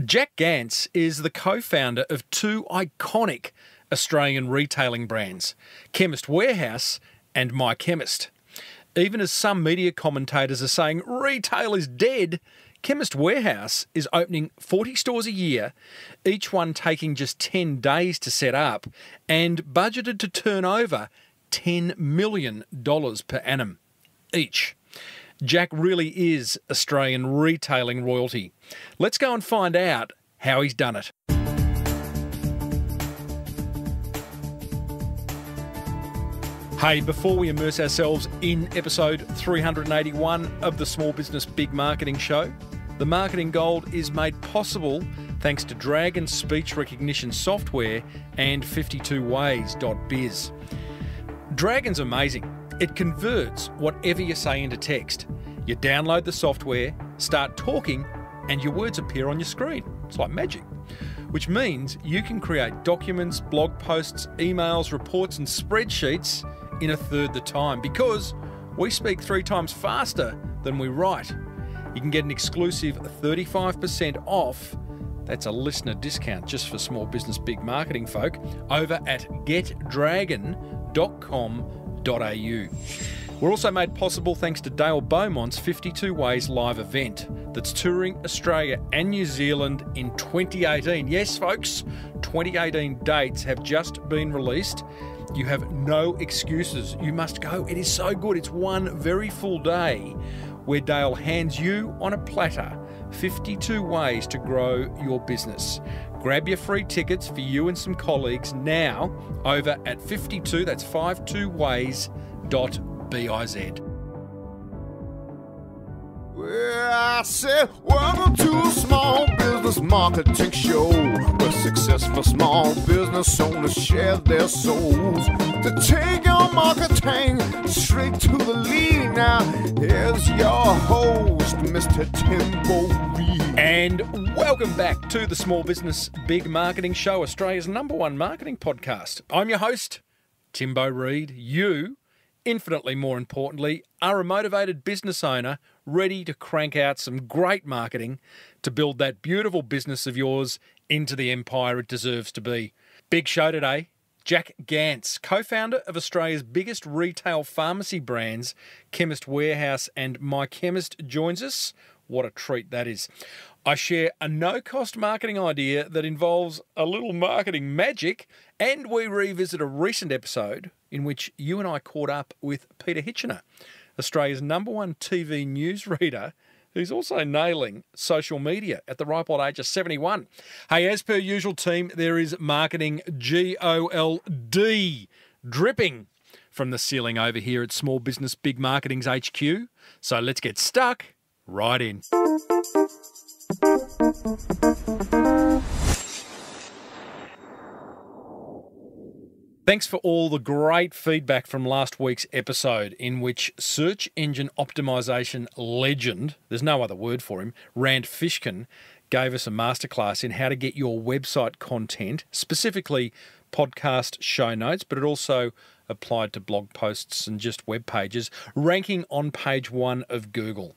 Jack Gance is the co-founder of two iconic Australian retailing brands, Chemist Warehouse and My Chemist. Even as some media commentators are saying retail is dead, Chemist Warehouse is opening 40 stores a year, each one taking just 10 days to set up, and budgeted to turn over $10 million per annum each. Jack really is Australian retailing royalty. Let's go and find out how he's done it. Hey, before we immerse ourselves in episode 381 of the Small Business Big Marketing Show, the marketing gold is made possible thanks to Dragon speech recognition software and 52ways.biz. Dragon's amazing. It converts whatever you say into text. You download the software, start talking, and your words appear on your screen. It's like magic. Which means you can create documents, blog posts, emails, reports, and spreadsheets in a third the time because we speak 3 times faster than we write. You can get an exclusive 35% off. That's a listener discount just for small business big marketing folk over at getdragon.com.au. We're also made possible thanks to Dale Beaumont's 52 Ways live event that's touring Australia and New Zealand in 2018. Yes, folks, 2018 dates have just been released. You have no excuses. You must go. It is so good. It's one very full day where Dale hands you on a platter 52 ways to grow your business. Grab your free tickets for you and some colleagues now over at 52, that's 52ways.biz. Well, I said, welcome to a small business marketing show where successful small business owners share their souls to take your marketing straight to the lead. Now, here's your host, Mr. Timbo Reid. And welcome back to the Small Business Big Marketing Show, Australia's #1 marketing podcast. I'm your host, Timbo Reid. You, infinitely more importantly, are a motivated business owner ready to crank out some great marketing to build that beautiful business of yours into the empire it deserves to be. Big show today. Jack Gance, co-founder of Australia's biggest retail pharmacy brands, Chemist Warehouse and My Chemist, joins us. What a treat that is. I share a no-cost marketing idea that involves a little marketing magic, and we revisit a recent episode in which you and I caught up with Peter Hitchener, Australia's #1 TV newsreader, who's also nailing social media at the ripe old age of 71. Hey, as per usual, team, there is marketing GOLD dripping from the ceiling over here at Small Business Big Marketing's HQ. So let's get stuck right in. Thanks for all the great feedback from last week's episode in which search engine optimization legend, there's no other word for him, Rand Fishkin, gave us a masterclass in how to get your website content, specifically podcast show notes, but it also applied to blog posts and just web pages, ranking on page 1 of Google.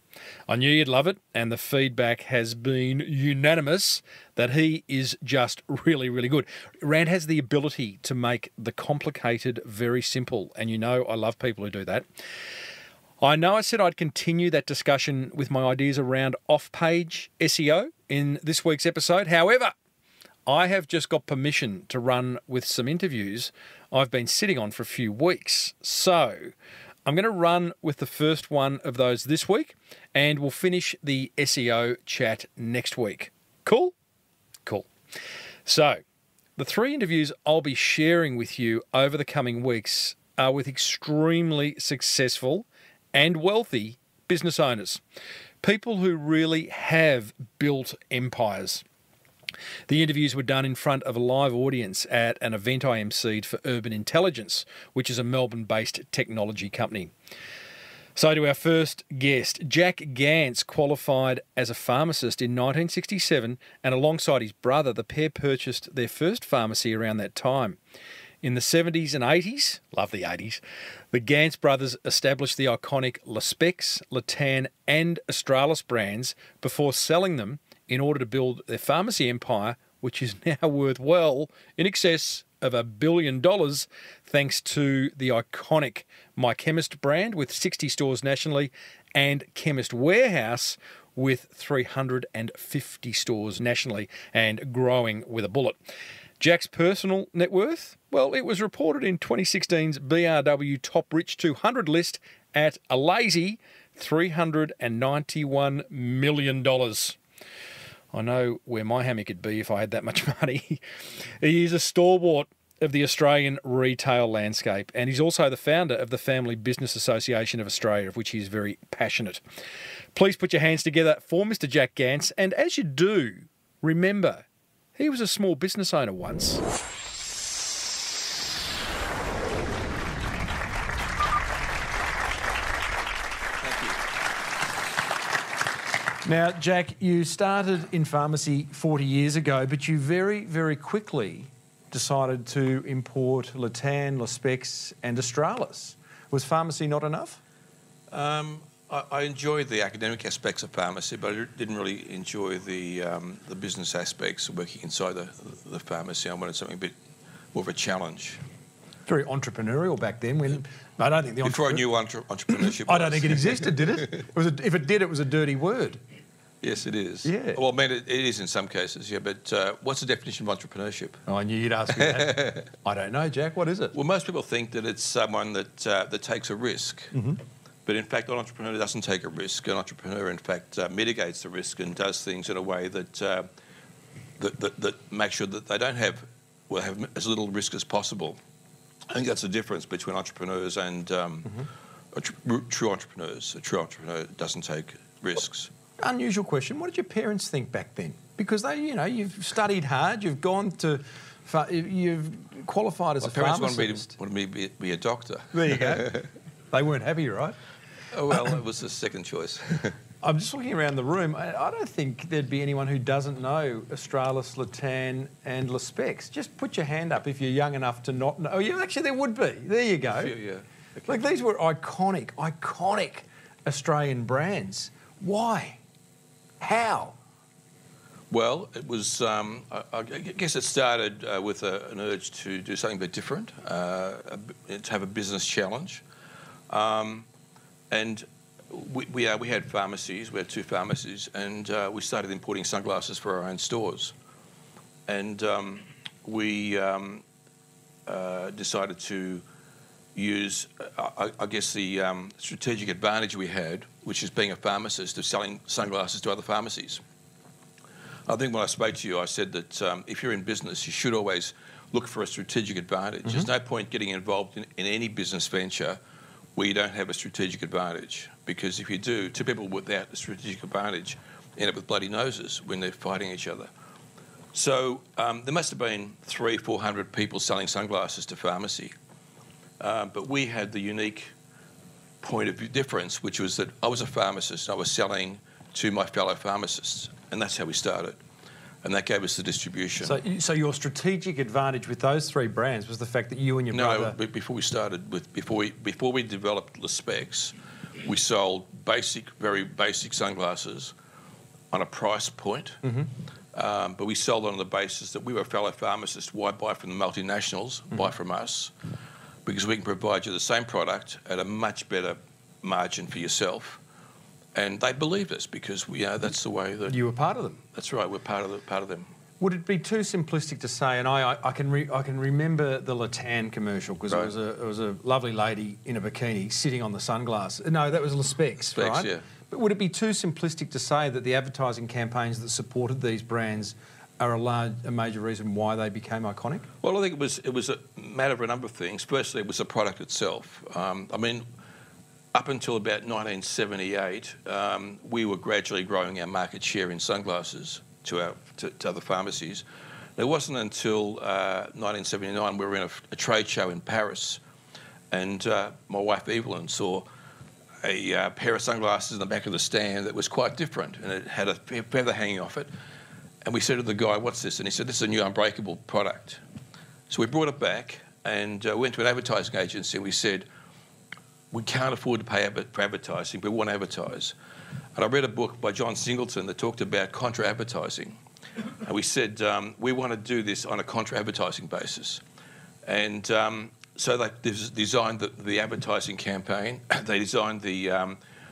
I knew you'd love it, and the feedback has been unanimous that he is just really, really good. Rand has the ability to make the complicated very simple, and you know I love people who do that. I know I said I'd continue that discussion with my ideas around off-page SEO in this week's episode. However, I have just got permission to run with some interviews I've been sitting on for a few weeks. So I'm going to run with the first one of those this week, and we'll finish the SEO chat next week. Cool? Cool. So the 3 interviews I'll be sharing with you over the coming weeks are with extremely successful and wealthy business owners, people who really have built empires. The interviews were done in front of a live audience at an event I emceed for Urban Intelligence, which is a Melbourne-based technology company. So to our first guest, Jack Gance qualified as a pharmacist in 1967, and alongside his brother, the pair purchased their first pharmacy around that time. In the 70s and 80s, love the 80s, the Gance brothers established the iconic Le Specs, Le Tan and Australis brands before selling them in order to build their pharmacy empire, which is now worth well in excess of $1 billion, thanks to the iconic My Chemist brand with 60 stores nationally and Chemist Warehouse with 350 stores nationally and growing with a bullet. Jack's personal net worth? Well, it was reported in 2016's BRW Top Rich 200 list at a lazy $391 million. I know where my hammock would be if I had that much money. He is a stalwart of the Australian retail landscape, and he's also the founder of the Family Business Association of Australia, of which he is very passionate. Please put your hands together for Mr. Jack Gance, and as you do, remember, he was a small business owner once. Now, Jack, you started in pharmacy 40 years ago, but you very, very quickly decided to import Tan, Specs and Australis. Was pharmacy not enough? I enjoyed the academic aspects of pharmacy, but I didn't really enjoy the business aspects of working inside the pharmacy. I wanted something a bit more of a challenge. Very entrepreneurial back then. When I don't think the before I knew entrepreneurship. I don't think it existed, did it? If it did, it was a dirty word. Yes, it is. Yeah. Well, I mean, it is in some cases, yeah, but what's the definition of entrepreneurship? Oh, I knew you'd ask me that. I don't know, Jack. What is it? Well, most people think that it's someone that takes a risk. Mm-hmm. But in fact, an entrepreneur doesn't take a risk. An entrepreneur, in fact, mitigates the risk and does things in a way that makes sure that they have as little risk as possible. I think that's the difference between entrepreneurs and true entrepreneurs. A true entrepreneur doesn't take risks. Unusual question. What did your parents think back then? Because you've studied hard, you've qualified as a pharmacist. My parents wanted me to be a doctor. There you go. They weren't happy, right? Oh, well, it was the second choice. I'm just looking around the room. I don't think there'd be anyone who doesn't know Australis, Tan and Specs. Just put your hand up if you're young enough to not know. Oh, yeah, actually, there would be. There you go. Yeah. Okay. Like, these were iconic Australian brands. Why? How? Well, it was, I guess it started with an urge to do something a bit different, to have a business challenge. And we had pharmacies, we had 2 pharmacies, and we started importing sunglasses for our own stores. And we decided to use, I guess, the strategic advantage we had, which is being a pharmacist, of selling sunglasses to other pharmacies. I think when I spoke to you, I said that if you're in business, you should always look for a strategic advantage. Mm-hmm. There's no point getting involved in any business venture where you don't have a strategic advantage, because if you do, 2 people without a strategic advantage end up with bloody noses when they're fighting each other. So there must have been 300-400 people selling sunglasses to pharmacy. But we had the unique point of view difference, which was that I was a pharmacist and I was selling to my fellow pharmacists, and that's how we started. And that gave us the distribution. So your strategic advantage with those 3 brands was the fact that you and your brother... No, before we developed the Specs, we sold very basic sunglasses on a price point. Mm-hmm. But we sold on the basis that we were fellow pharmacists. Why buy from the multinationals? Mm-hmm. Buy from us. Because we can provide you the same product at a much better margin for yourself. And they believed us because that's the way that... You were part of them. That's right, we're part of them. Would it be too simplistic to say, and I can remember the Tan commercial, because right. it was a lovely lady in a bikini sitting on the sunglasses. No, that was Specs, right? Yeah. But would it be too simplistic to say that the advertising campaigns that supported these brands are a major reason why they became iconic? Well, I think it was a matter of a number of things. Firstly, it was the product itself. Up until about 1978, we were gradually growing our market share in sunglasses to other pharmacies. It wasn't until 1979 we were in a trade show in Paris, and my wife Evelyn saw a pair of sunglasses in the back of the stand that was quite different, and it had a feather hanging off it. And we said to the guy, "What's this?" And he said, "This is a new unbreakable product." So we brought it back and went to an advertising agency, and we said, "We can't afford to pay for advertising, but we want to advertise." And I read a book by John Singleton that talked about contra advertising. And we said, we want to do this on a contra advertising basis. And so they designed the advertising campaign. They designed they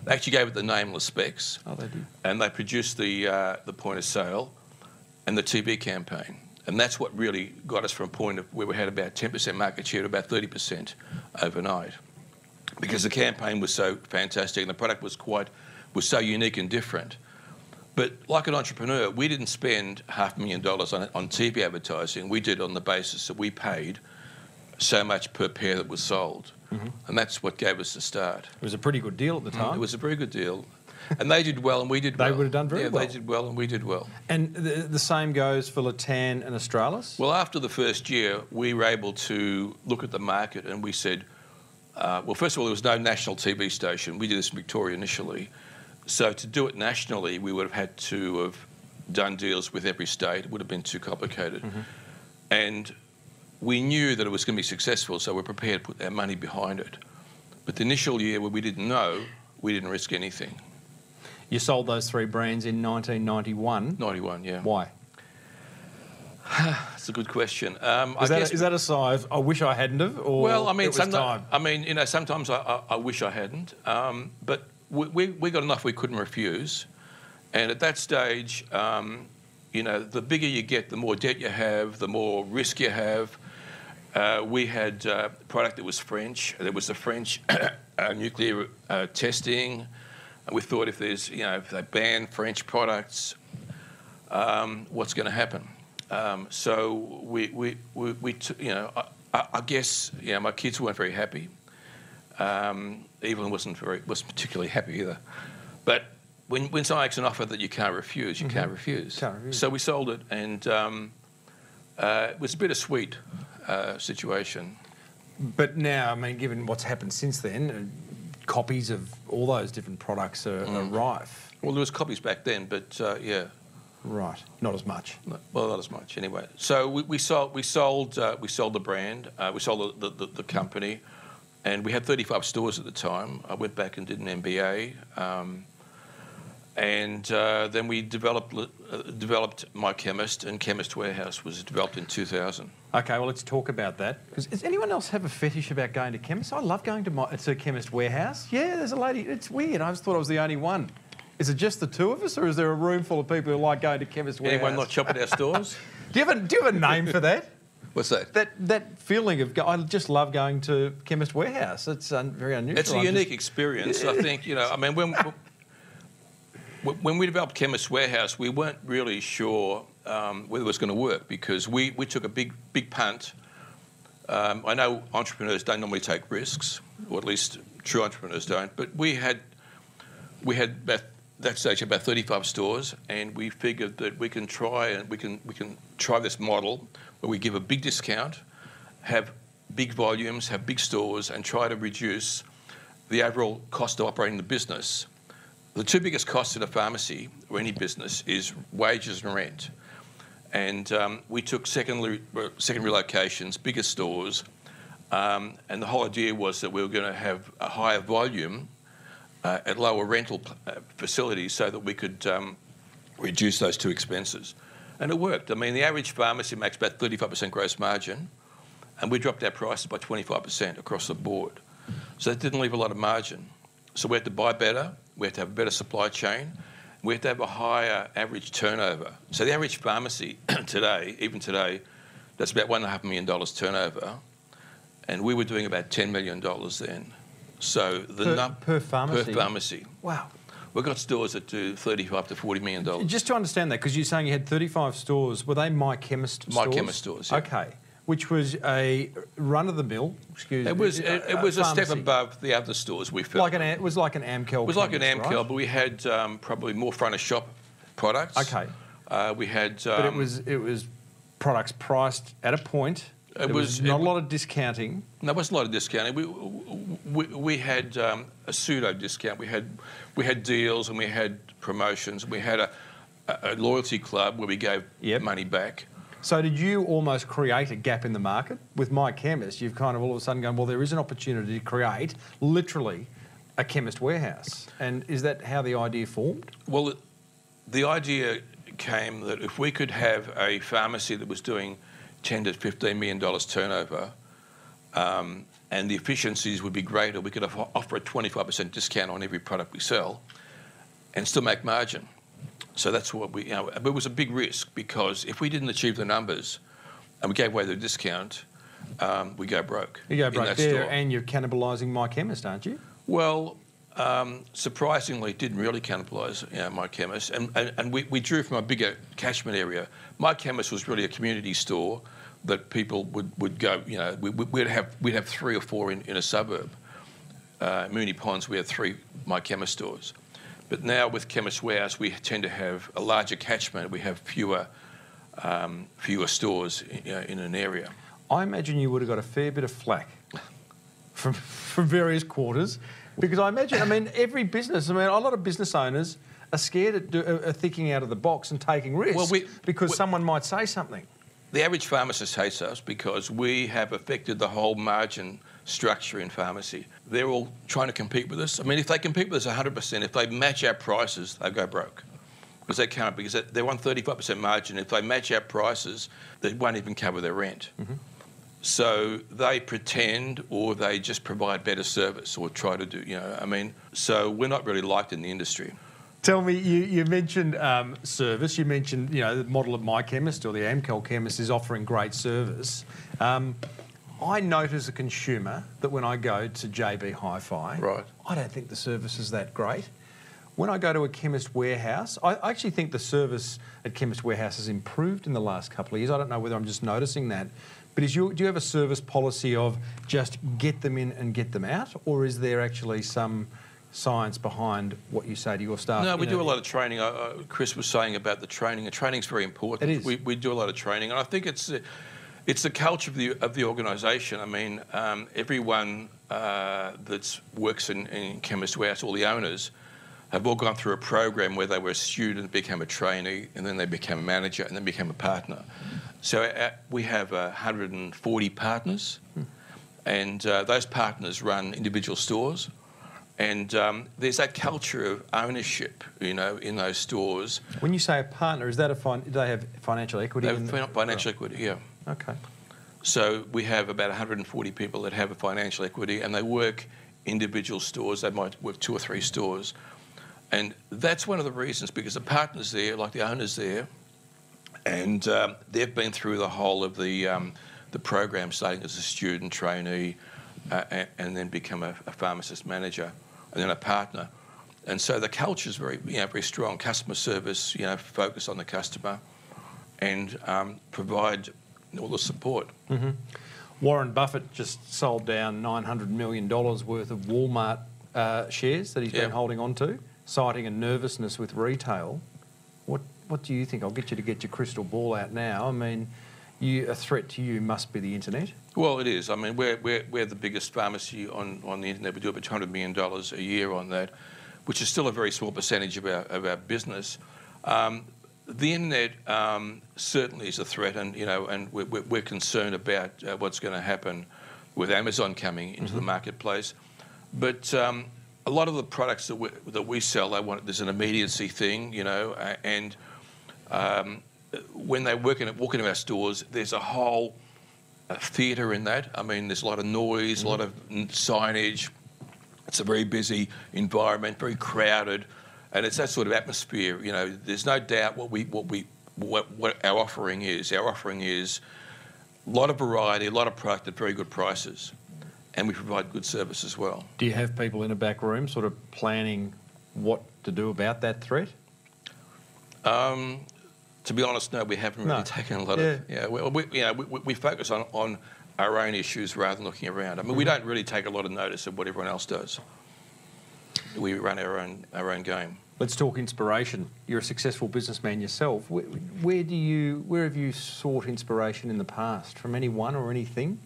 actually gave it the nameless specs. Oh, they did. And they produced the point of sale and the TV campaign. And that's what really got us from a point of where we had about 10% market share to about 30% overnight. Because the campaign was so fantastic and the product was so unique and different. But like an entrepreneur, we didn't spend $500,000 on TV advertising. We did it on the basis that we paid so much per pair that was sold. Mm-hmm. And that's what gave us the start. It was a pretty good deal at the time. It was a very good deal. And they did well and we did well. They would have done very well. Yeah, they did well and we did well. And the same goes for Tan and Australis? Well, after the first year, we were able to look at the market and we said, well, first of all, there was no national TV station. We did this in Victoria initially. So to do it nationally, we would have had to have done deals with every state. It would have been too complicated. Mm-hmm. And we knew that it was going to be successful, so we're prepared to put our money behind it. But the initial year where we didn't know, we didn't risk anything. You sold those 3 brands in 1991? 91, yeah. Why? That's a good question. Is that a sigh of, I wish I hadn't have, or well, I mean, it was time? I mean, you know, sometimes I wish I hadn't, but we got enough we couldn't refuse. And at that stage, you know, the bigger you get, the more debt you have, the more risk you have. We had a product that was French. There was the French nuclear testing. We thought if they ban French products, what's going to happen? So I guess, you know, my kids weren't very happy. Evelyn wasn't particularly happy either. But when someone makes an offer that you can't refuse, you can't refuse. So we sold it, and it was a bittersweet situation. But now, I mean, given what's happened since then, copies of all those different products are rife. Well, there was copies back then, but yeah. Right, not as much. Well, not as much anyway. So we sold the brand, we sold the company, and we had 35 stores at the time. I went back and did an MBA, and then we developed My Chemist, and Chemist Warehouse was developed in 2000. Okay, well, let's talk about that. Does anyone else have a fetish about going to chemists? I love going to Chemist Warehouse. Yeah, there's a lady. It's weird. I just thought I was the only one. Is it just the two of us, or is there a room full of people who like going to Chemist Warehouse? Anyone not shop at our stores? Do you have a name for that? What's that? That feeling of I just love going to Chemist Warehouse. It's very unusual. It's a unique experience. I think, you know. I mean, when we developed Chemist Warehouse, we weren't really sure whether it was going to work because we took a big punt. I know entrepreneurs don't normally take risks, or at least true entrepreneurs don't. But we had about that stage about 35 stores, and we figured that we can try this model where we give a big discount, have big volumes, have big stores, and try to reduce the overall cost of operating the business. The two biggest costs in a pharmacy or any business is wages and rent. And we took secondary locations, bigger stores, and the whole idea was that we were going to have a higher volume at lower rental facilities so that we could reduce those two expenses. And it worked. I mean, the average pharmacy makes about 35% gross margin, and we dropped our prices by 25% across the board. So that didn't leave a lot of margin. So we had to buy better, we had to have a better supply chain, we had to have a higher average turnover. So the average pharmacy today, even today, does about $1.5 million turnover, and we were doing about $10 million then. So per pharmacy? Per pharmacy. Wow. We've got stores that do $35 to $40 million. Just to understand that, because you're saying you had 35 stores, were they My Chemist stores? My Chemist stores, yeah. Okay. Which was a run-of-the-mill, it was a step above the other stores we felt. It was like an Amcal. It was like an Amcal, right? but we had probably more front-of-shop products. Okay. We had... but it was products priced at a point. There was not a lot of discounting. No, there wasn't a lot of discounting. We had a pseudo discount. We had deals and we had promotions. We had a loyalty club where we gave money back. So did you almost create a gap in the market? With My Chemist, you've kind of all of a sudden gone, well, there is an opportunity to create literally a Chemist Warehouse. And is that how the idea formed? Well, the idea came that if we could have a pharmacy that was doing $10 to $15 million turnover, and the efficiencies would be greater, we could offer a 25% discount on every product we sell and still make margin. So that's what we, but it was a big risk, because if we didn't achieve the numbers and we gave away the discount, we go broke. You go broke there, store. and you're cannibalising My Chemist, aren't you? Well, surprisingly, it didn't really cannibalise My Chemist, and we drew from a bigger catchment area. My Chemist was really a community store that people would go. We'd have 3 or 4 in a suburb. Moonee Ponds, we had 3 My Chemist stores, but now with Chemist Warehouse, we tend to have a larger catchment. We have fewer stores in an area. I imagine you would have got a fair bit of flack from various quarters, because I imagine, every business, a lot of business owners are scared of thinking out of the box and taking risks, because someone might say something. The average pharmacist hates us because we have affected the whole margin structure in pharmacy. They're all trying to compete with us. If they compete with us 100%, if they match our prices, they go broke. Because they can't, because they're on 35% margin. If they match our prices, they won't even cover their rent. Mm-hmm. So they pretend, or they just provide better service, or try to do, so we're not really liked in the industry. Tell me, you mentioned service. You mentioned, the model of My Chemist, or the Amcal Chemist, is offering great service. I note as a consumer that when I go to JB Hi-Fi, right, I don't think the service is that great. When I go to a Chemist Warehouse, I actually think the service at Chemist Warehouse has improved in the last couple of years. I don't know whether I'm just noticing that. But do you have a service policy of just get them in and get them out? Or is there actually some science behind what you say to your staff? No, we do a lot of training. Chris was saying about the training, and training's very important. It is. We do a lot of training, and I think it's the culture of the organisation. Everyone that works in Chemist Warehouse, all the owners, have all gone through a program where they were a student, became a trainee, and then they became a manager, and then became a partner. So we have 140 partners, and those partners run individual stores. And there's that culture of ownership, in those stores. When you say a partner, is that do they have financial equity? They have financial equity, yeah. Okay. So we have about 140 people that have a financial equity, and they work individual stores. They might work 2 or 3 stores. And that's one of the reasons, because the partners there, like the owners there, and they've been through the whole of the program, starting as a student, trainee, and then become a pharmacist manager, and then a partner. And so the culture is very strong. Customer service, focus on the customer, and provide all the support. Mm-hmm. Warren Buffett just sold down $900 million worth of Walmart shares that he's been holding on to, citing a nervousness with retail. What do you think? I'll get you to get your crystal ball out now. A threat to you must be the internet. Well, it is. We're the biggest pharmacy on the internet. We do about $200 million a year on that, which is still a very small percentage of our business. The internet certainly is a threat, and we're concerned about what's going to happen with Amazon coming into the marketplace. But a lot of the products that we sell, there's an immediacy thing, and when they walk into our stores, there's a whole theatre in that. There's a lot of noise, a lot of signage. It's a very busy environment, very crowded, and it's that sort of atmosphere. There's no doubt what our offering is. Our offering is a lot of variety, a lot of product at very good prices, and we provide good service as well. Do you have people in a back room sort of planning what to do about that threat? To be honest, no, we haven't really taken a lot of... We focus on our own issues rather than looking around. We don't really take a lot of notice of what everyone else does. We run our own game. Let's talk inspiration. You're a successful businessman yourself. Where have you sought inspiration in the past? From anyone or anything?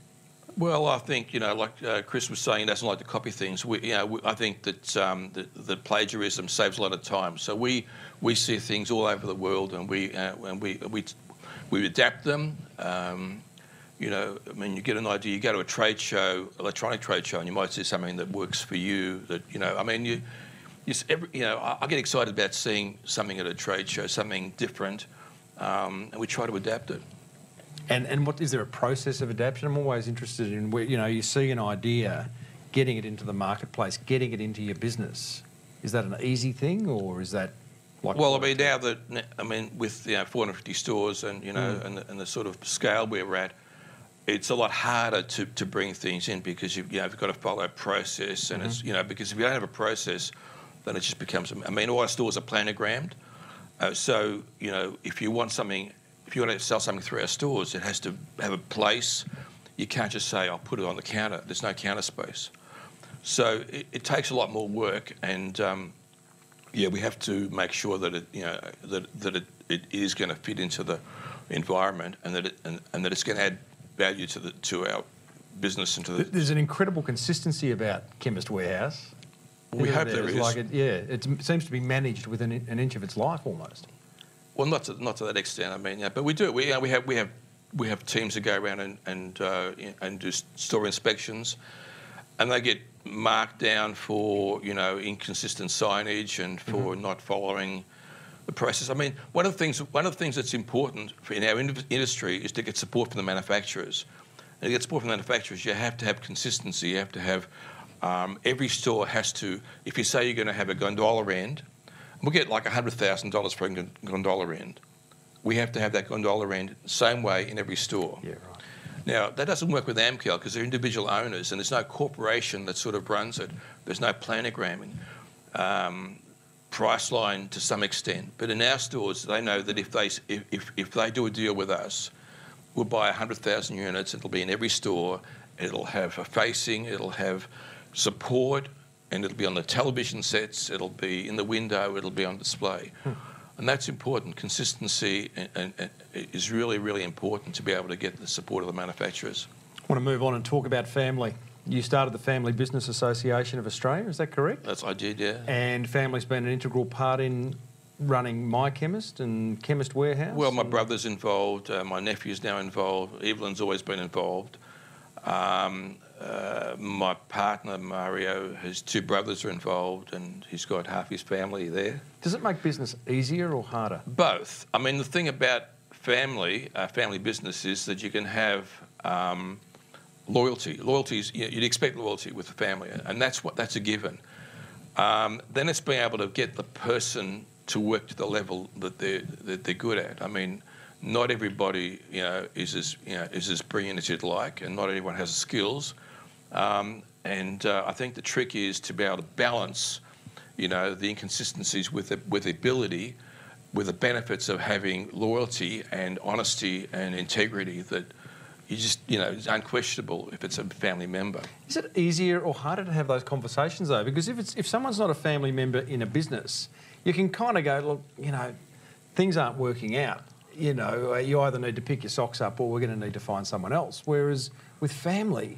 Well, I think, like Chris was saying, he doesn't like to copy things. I think that plagiarism saves a lot of time. So we see things all over the world, and we adapt them. I mean, you get an idea. You go to a trade show, electronic trade show, and you might see something that works for you. That I mean, I get excited about seeing something at a trade show, something different, and we try to adapt it. And what is there a process of adaptation? I'm always interested in where you see an idea, getting it into the marketplace, getting it into your business. Is that an easy thing, or is that like? Well, I mean, with 450 stores and and the sort of scale we're at, it's a lot harder to bring things in because you've got to follow a process, and it's because if you don't have a process, then it just becomes. I mean, all our stores are planogrammed, so if you want to sell something through our stores, it has to have a place. You can't just say, "I'll put it on the counter." There's no counter space, so it takes a lot more work, and we have to make sure that it is going to fit into the environment, and that it's going to add value to our business and to the. There's an incredible consistency about Chemist Warehouse. We hope there is. It seems to be managed within an inch of its life almost. Well, not to that extent. I mean, but we do. We have teams that go around and do store inspections, and they get marked down for inconsistent signage and for not following the process. I mean, one of the things that's important in our industry is to get support from the manufacturers. And to get support from the manufacturers, you have to have consistency. You have to have every store has to. If you say you're going to have a gondola end, we'll get like $100,000 for a gondola end. We have to have that gondola end the same way in every store. Yeah, right. Now, that doesn't work with Amcal because they're individual owners and there's no corporation that sort of runs it. There's no planogramming. Price line to some extent. But in our stores, they know that if they do a deal with us, we'll buy 100,000 units. It'll be in every store. It'll have a facing. It'll have support. And it'll be on the television sets, it'll be in the window, it'll be on display. And that's important. Consistency is really, really important to be able to get the support of the manufacturers. I want to move on and talk about family. You started the Family Business Association of Australia, is that correct? I did, yeah. And family's been an integral part in running My Chemist and Chemist Warehouse? Well, my brother's involved, my nephew's now involved, Evelyn's always been involved. My partner, Mario, his two brothers are involved and he's got half his family there. Does it make business easier or harder? Both. I mean, the thing about family business is that you can have loyalty. You'd expect loyalty with the family, and that's a given. Then it's being able to get the person to work to the level that they're good at. I mean, not everybody is as brilliant as you'd like, and not everyone has the skills. I think the trick is to be able to balance, the inconsistencies with the ability, with the benefits of having loyalty and honesty and integrity that you just, it's unquestionable if it's a family member. Is it easier or harder to have those conversations though? Because if someone's not a family member in a business, you can kind of go, look, things aren't working out. You either need to pick your socks up or we're going to need to find someone else. Whereas with family,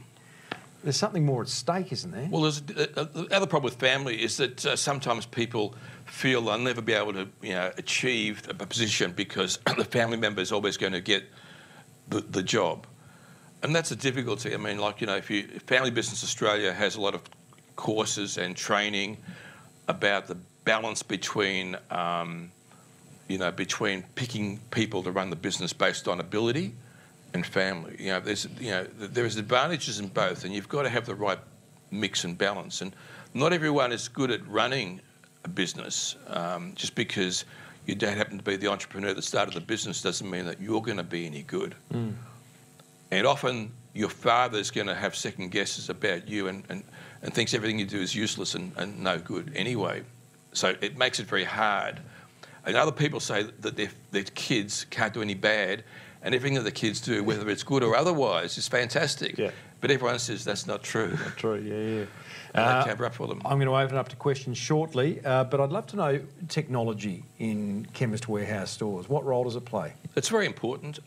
there's something more at stake, isn't there? Well, the other problem with family is that sometimes people feel they'll never be able to, achieve a position because the family member is always going to get the job. And that's a difficulty. I mean, if Family Business Australia has a lot of courses and training about the balance between, between picking people to run the business based on ability and family. There's advantages in both, and you've got to have the right mix and balance. And not everyone is good at running a business. Just because your dad happened to be the entrepreneur that started the business doesn't mean that you're going to be any good. Mm. And often your father's going to have second guesses about you and thinks everything you do is useless and no good anyway. So it makes it very hard. And other people say that their kids can't do any bad, and everything that the kids do, whether it's good or otherwise, is fantastic. Yeah. But everyone says that's not true. Not true, yeah. They cover up for them. I'm going to open up to questions shortly, but I'd love to know technology in Chemist Warehouse stores. What role does it play? It's very important.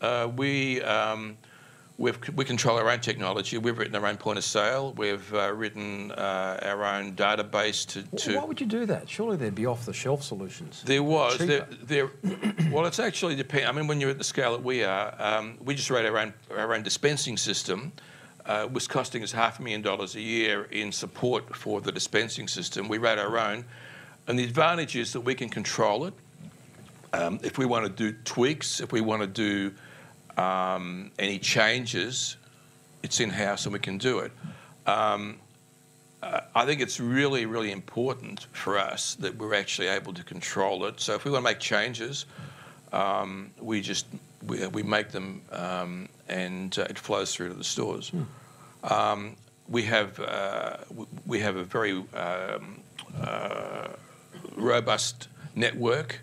We control our own technology. We've written our own point of sale. We've written our own database to. Why would you do that? Surely there'd be off-the-shelf solutions. There was. Cheaper. Well, it's actually depend. I mean, when you're at the scale that we are, we just wrote our own dispensing system. Was costing us $500,000 a year in support for the dispensing system. We wrote our own, and the advantage is that we can control it. If we want to do tweaks, if we want to do any changes, it's in-house and we can do it. I think it's really, really important for us that we're actually able to control it. So if we want to make changes, we make them and it flows through to the stores. We have a very robust network.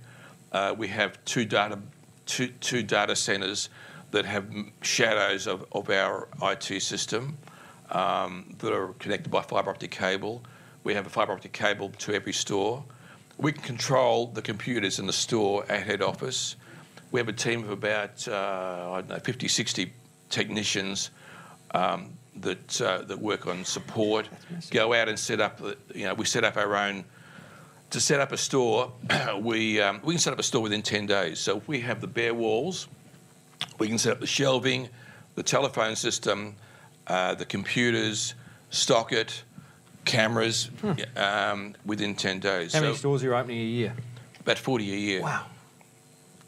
We have two data centres that have shadows of our IT system that are connected by fibre optic cable. We have a fibre optic cable to every store. We can control the computers in the store at head office. We have a team of about 50, 60 technicians that work on support. Go out and set up. We set up our own. To set up a store, we can set up a store within 10 days. So if we have the bare walls, we can set up the shelving, the telephone system, the computers, stock it, cameras within 10 days. How many stores are you opening a year? About 40 a year. Wow.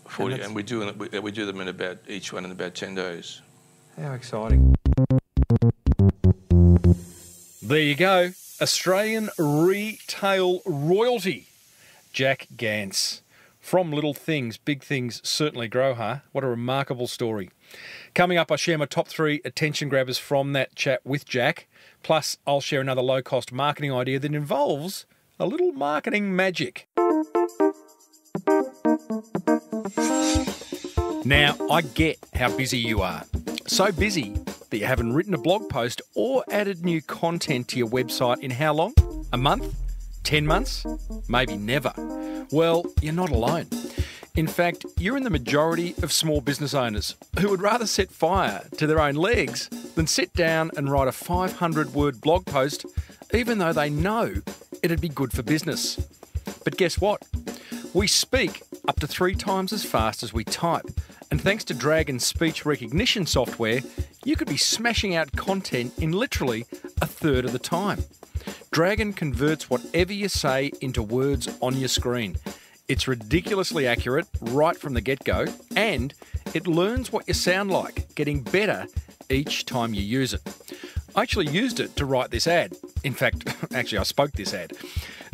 40, and we do them in each one in about 10 days. How exciting. There you go. Australian retail royalty, Jack Gance. From little things, big things certainly grow, huh? What a remarkable story. Coming up, I share my top 3 attention grabbers from that chat with Jack. Plus, I'll share another low-cost marketing idea that involves a little marketing magic. Now, I get how busy you are. So busy that you haven't written a blog post or added new content to your website in how long? A month? 10 months? Maybe never. Well, you're not alone. In fact, you're in the majority of small business owners who would rather set fire to their own legs than sit down and write a 500-word blog post, even though they know it'd be good for business. But guess what? We speak up to 3 times as fast as we type. And thanks to Dragon's speech recognition software, you could be smashing out content in literally a third of the time. Dragon converts whatever you say into words on your screen. It's ridiculously accurate right from the get-go, and it learns what you sound like, getting better each time you use it. I actually used it to write this ad. In fact, I spoke this ad.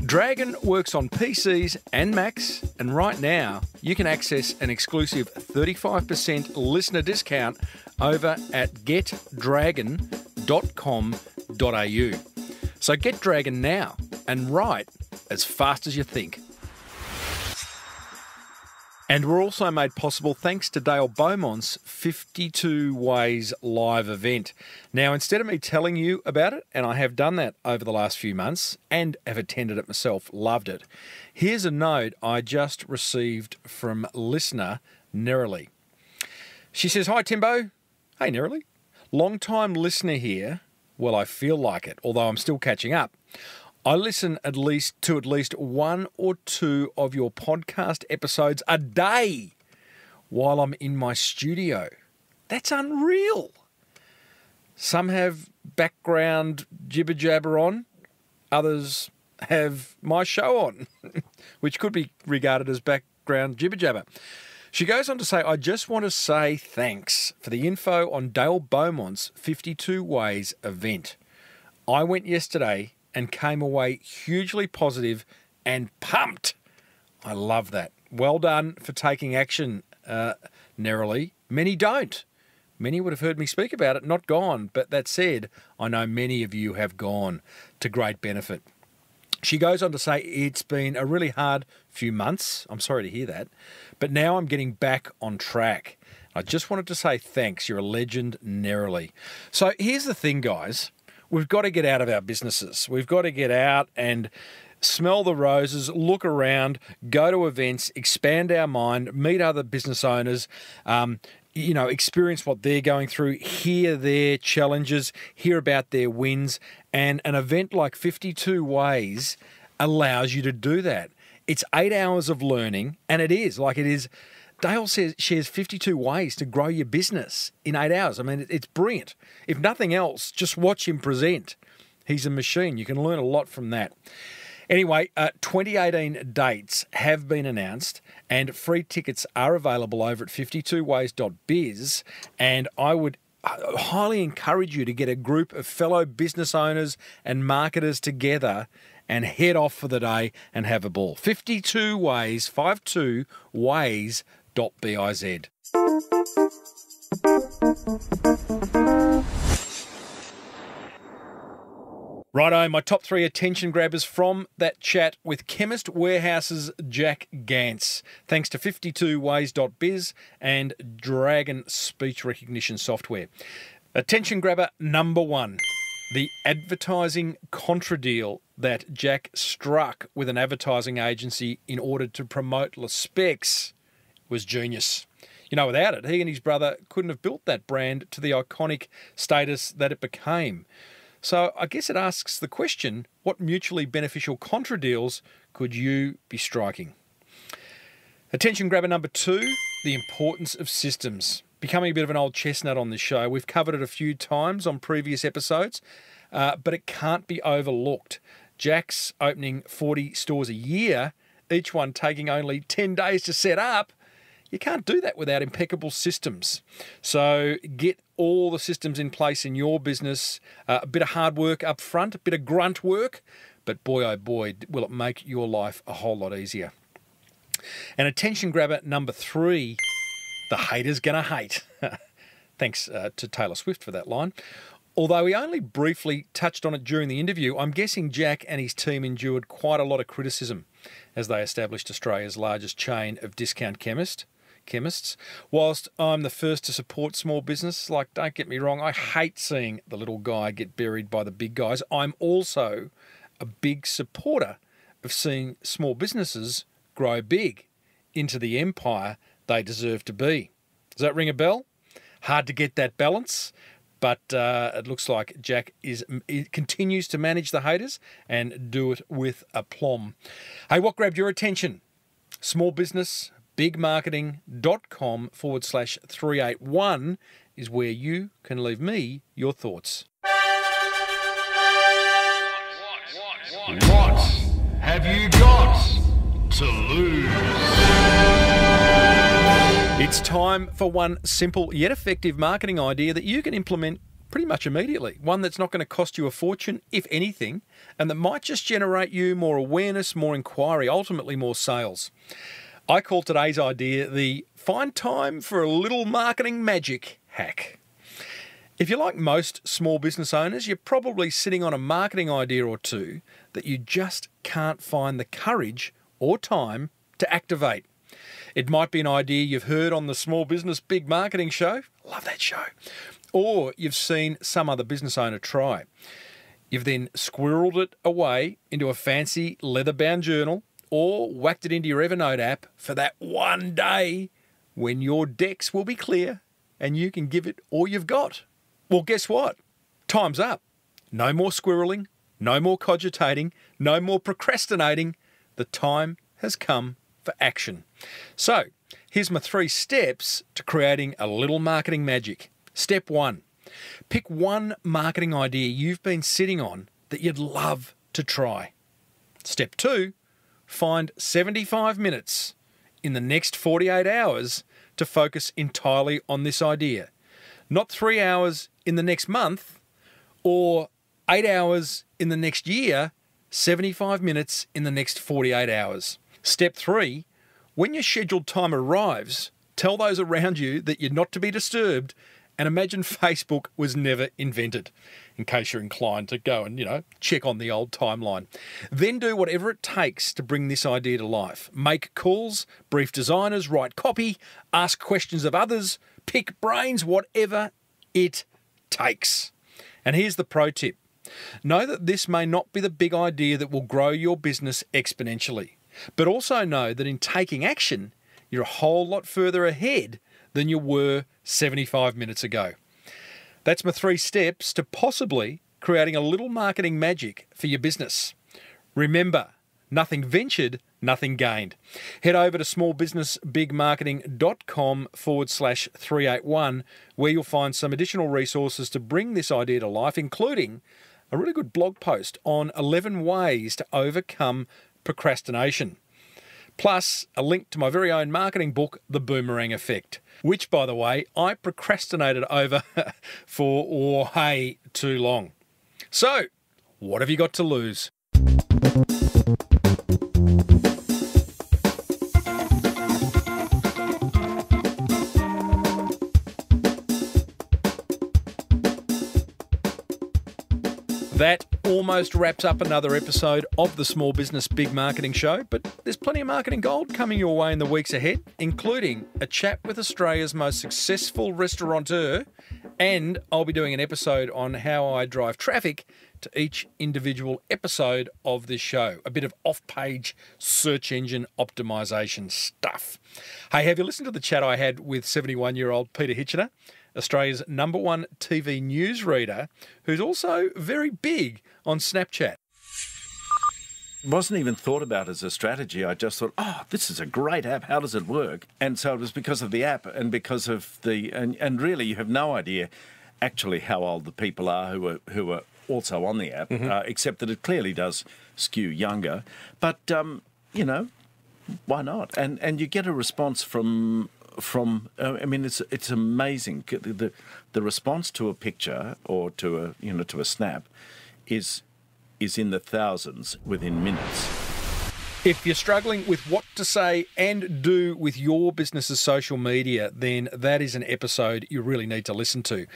Dragon works on PCs and Macs, and right now you can access an exclusive 35% listener discount over at getdragon.com.au. So get Dragon now and write as fast as you think. And we're also made possible thanks to Dale Beaumont's 52 Ways live event. Now, instead of me telling you about it, and I have done that over the last few months and have attended it myself, loved it, here's a note I just received from listener Nerily. She says, "Hi, Timbo." Hey, Nerily. Long-time listener here. Well, I feel like it, although I'm still catching up. I listen to at least 1 or 2 of your podcast episodes a day while I'm in my studio. That's unreal. Some have background jibber-jabber on. Others have my show on, which could be regarded as background jibber-jabber. She goes on to say, "I just want to say thanks for the info on Dale Beaumont's 52 Ways event. I went yesterday and came away hugely positive and pumped." I love that. Well done for taking action, Nerily. Many don't. Many would have heard me speak about it, not gone. But that said, I know many of you have gone to great benefit. She goes on to say, "It's been a really hard few months." I'm sorry to hear that. "But now I'm getting back on track. I just wanted to say thanks. You're a legend, Nerily." So here's the thing, guys. We've got to get out of our businesses. We've got to get out and smell the roses, look around, go to events, expand our mind, meet other business owners, experience what they're going through, hear their challenges, hear about their wins. And an event like 52 Ways allows you to do that. It's 8 hours of learning, and it is. Dale shares 52 ways to grow your business in 8 hours. I mean, it's brilliant. If nothing else, just watch him present. He's a machine. You can learn a lot from that. Anyway, 2018 dates have been announced and free tickets are available over at 52ways.biz, and I would highly encourage you to get a group of fellow business owners and marketers together and head off for the day and have a ball. 52 Ways, 52ways.biz. Righto, my top 3 attention grabbers from that chat with Chemist Warehouse's Jack Gance. Thanks to 52ways.biz and Dragon speech recognition software. Attention grabber number 1. The advertising contra deal that Jack struck with an advertising agency in order to promote Le Specs was genius. Without it, he and his brother couldn't have built that brand to the iconic status that it became. So I guess it asks the question, what mutually beneficial contra deals could you be striking? Attention grabber number 2, the importance of systems. Becoming a bit of an old chestnut on this show. We've covered it a few times on previous episodes, but it can't be overlooked. Jack's opening 40 stores a year, each one taking only 10 days to set up. You can't do that without impeccable systems. So get all the systems in place in your business. A bit of hard work up front, a bit of grunt work, but boy, oh boy, will it make your life a whole lot easier. And attention grabber number 3, the hater's gonna hate. Thanks to Taylor Swift for that line. Although he only briefly touched on it during the interview, I'm guessing Jack and his team endured quite a lot of criticism as they established Australia's largest chain of discount chemists. Whilst I'm the first to support small business, don't get me wrong, I hate seeing the little guy get buried by the big guys. I'm also a big supporter of seeing small businesses grow big into the empire they deserve to be. Does that ring a bell? Hard to get that balance, but it looks like Jack continues to manage the haters and do it with aplomb. Hey, what grabbed your attention? Small business bigmarketing.com/381 is where you can leave me your thoughts. What have you got to lose? It's time for one simple yet effective marketing idea that you can implement pretty much immediately. One that's not going to cost you a fortune, if anything, and that might just generate you more awareness, more inquiry, ultimately more sales. I call today's idea the find time for a little marketing magic hack. If you're like most small business owners, you're probably sitting on a marketing idea or two that you just can't find the courage or time to activate. It might be an idea you've heard on the Small Business Big Marketing Show. Love that show. Or you've seen some other business owner try. You've then squirreled it away into a fancy leather-bound journal or whacked it into your Evernote app for that one day when your decks will be clear and you can give it all you've got. Well, guess what? Time's up. No more squirreling, no more cogitating, no more procrastinating. The time has come for action. So, here's my 3 steps to creating a little marketing magic. Step 1, pick one marketing idea you've been sitting on that you'd love to try. Step 2, find 75 minutes in the next 48 hours to focus entirely on this idea. Not 3 hours in the next month or 8 hours in the next year, 75 minutes in the next 48 hours. Step 3, when your scheduled time arrives, tell those around you that you're not to be disturbed and imagine Facebook was never invented, in case you're inclined to go and, check on the old timeline. Then do whatever it takes to bring this idea to life. Make calls, brief designers, write copy, ask questions of others, pick brains, whatever it takes. And here's the pro tip. Know that this may not be the big idea that will grow your business exponentially, but also know that in taking action, you're a whole lot further ahead than you were 75 minutes ago. That's my 3 steps to possibly creating a little marketing magic for your business. Remember, nothing ventured, nothing gained. Head over to smallbusinessbigmarketing.com/381 where you'll find some additional resources to bring this idea to life, including a really good blog post on 11 ways to overcome procrastination. Plus, a link to my very own marketing book, The Boomerang Effect, which, by the way, I procrastinated over for way too long. So, what have you got to lose? That almost wraps up another episode of the Small Business Big Marketing Show, but there's plenty of marketing gold coming your way in the weeks ahead, including a chat with Australia's most successful restaurateur, and I'll be doing an episode on how I drive traffic to each individual episode of this show. A bit of off-page search engine optimization stuff. Hey, have you listened to the chat I had with 71-year-old Peter Hitchener, Australia's #1 TV newsreader, who's also very big on Snapchat? Wasn't even thought about as a strategy. I just thought, oh, this is a great app. How does it work? And so it was because of the app and because of the... And really, you have no idea actually how old the people are who are also on the app, except that it clearly does skew younger. But, you know, why not? And you get a response from I mean, it's amazing. The response to a picture or to a snap is in the thousands within minutes. If you're struggling with what to say and do with your business's social media, then that is an episode you really need to listen to.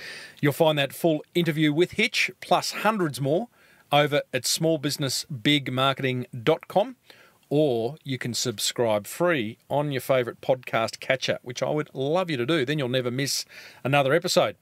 You'll find that full interview with Hitch, plus hundreds more, over at smallbusinessbigmarketing.com, or you can subscribe free on your favourite podcast catcher, which I would love you to do. Then you'll never miss another episode.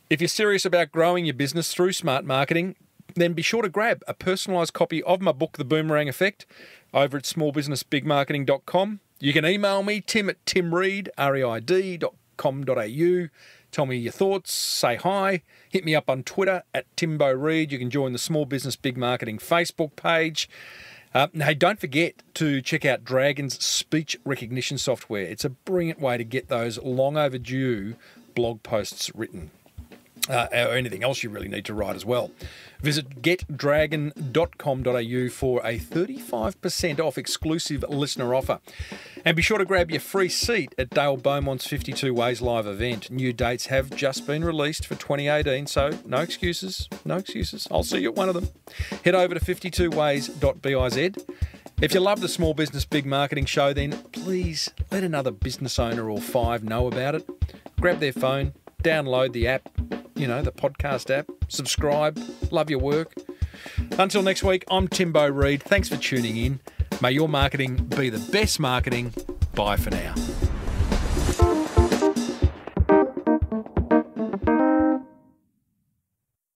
If you're serious about growing your business through smart marketing, then be sure to grab a personalised copy of my book, The Boomerang Effect, over at smallbusinessbigmarketing.com. You can email me, tim@reid.com.au. Tell me your thoughts, say hi, hit me up on Twitter @TimboReid. You can join the Small Business Big Marketing Facebook page. Hey, don't forget to check out Dragon's speech recognition software. It's a brilliant way to get those long overdue blog posts written. Or anything else you really need to write as well. Visit getdragon.com.au for a 35% off exclusive listener offer. And be sure to grab your free seat at Dale Beaumont's 52 Ways live event. New dates have just been released for 2018, so no excuses, no excuses. I'll see you at one of them. Head over to 52ways.biz. If you love the Small Business Big Marketing Show, then please let another business owner or 5 know about it. Grab their phone, download the app, the podcast app, subscribe, love your work. Until next week, I'm Timbo Reid. Thanks for tuning in. May your marketing be the best marketing. Bye for now.